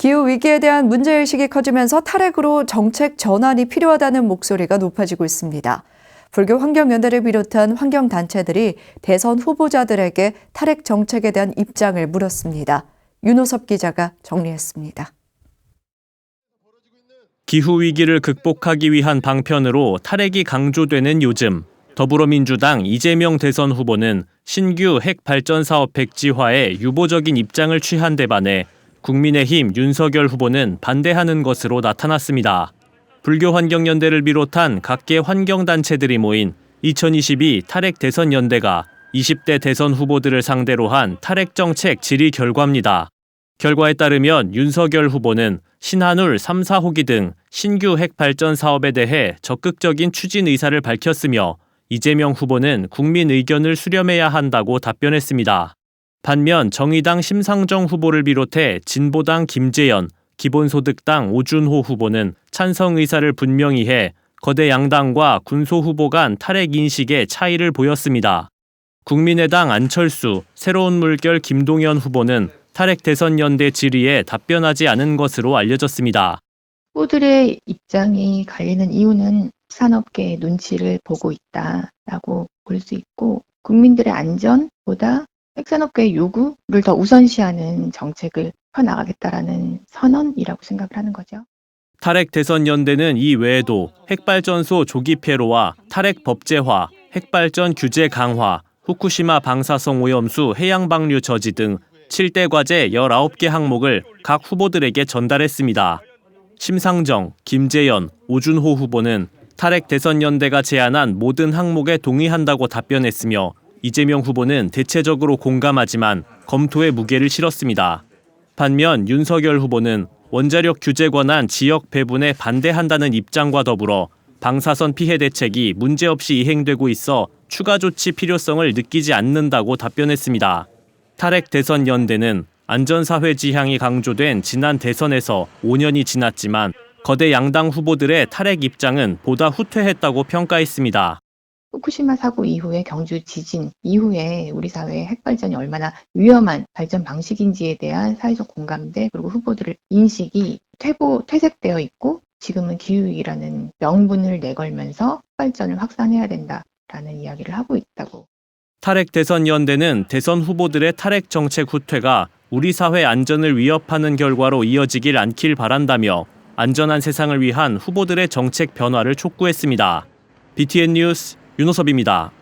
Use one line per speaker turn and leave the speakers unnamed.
기후위기에 대한 문제의식이 커지면서 탈핵으로 정책 전환이 필요하다는 목소리가 높아지고 있습니다. 불교 환경연대를 비롯한 환경단체들이 대선 후보자들에게 탈핵 정책에 대한 입장을 물었습니다. 윤호섭 기자가 정리했습니다.
기후위기를 극복하기 위한 방편으로 탈핵이 강조되는 요즘, 더불어민주당 이재명 대선 후보는 신규 핵발전사업 백지화에 유보적인 입장을 취한 데 반해 국민의힘 윤석열 후보는 반대하는 것으로 나타났습니다. 불교환경연대를 비롯한 각계 환경단체들이 모인 2022 탈핵 대선연대가 20대 대선 후보들을 상대로 한 탈핵 정책 질의 결과입니다. 결과에 따르면 윤석열 후보는 신한울 3, 4호기 등 신규 핵발전 사업에 대해 적극적인 추진 의사를 밝혔으며 이재명 후보는 국민 의견을 수렴해야 한다고 답변했습니다. 반면 정의당 심상정 후보를 비롯해 진보당 김재현, 기본소득당 오준호 후보는 찬성 의사를 분명히 해 거대 양당과 군소 후보 간 탈핵 인식에 차이를 보였습니다. 국민의당 안철수, 새로운 물결 김동연 후보는 탈핵 대선연대 질의에 답변하지 않은 것으로 알려졌습니다.
후보들의 입장이 갈리는 이유는 산업계의 눈치를 보고 있다라고 볼 수 있고 국민들의 안전보다 핵산업계의 요구를 더 우선시하는 정책을 펴나가겠다라는 선언이라고 생각을 하는 거죠.
탈핵 대선연대는 이 외에도 핵발전소 조기 폐로와 탈핵 법제화, 핵발전 규제 강화, 후쿠시마 방사성 오염수 해양 방류 저지 등 7대 과제 19개 항목을 각 후보들에게 전달했습니다. 심상정, 김재현, 오준호 후보는 탈핵 대선연대가 제안한 모든 항목에 동의한다고 답변했으며 이재명 후보는 대체적으로 공감하지만 검토에 무게를 실었습니다. 반면 윤석열 후보는 원자력 규제 권한 지역 배분에 반대한다는 입장과 더불어 방사선 피해 대책이 문제없이 이행되고 있어 추가 조치 필요성을 느끼지 않는다고 답변했습니다. 탈핵 대선연대는 안전사회 지향이 강조된 지난 대선에서 5년이 지났지만 거대 양당 후보들의 탈핵 입장은 보다 후퇴했다고 평가했습니다.
후쿠시마 사고 이후에 경주 지진 이후에 우리 사회의 핵발전이 얼마나 위험한 발전 방식인지에 대한 사회적 공감대 그리고 후보들의 인식이 퇴색되어 있고 지금은 기후위기라는 명분을 내걸면서 핵발전을 확산해야 된다라는 이야기를 하고 있다고.
탈핵 대선연대는 대선 후보들의 탈핵 정책 후퇴가 우리 사회 안전을 위협하는 결과로 이어지길 않길 바란다며 안전한 세상을 위한 후보들의 정책 변화를 촉구했습니다. BTN 뉴스 윤호섭입니다.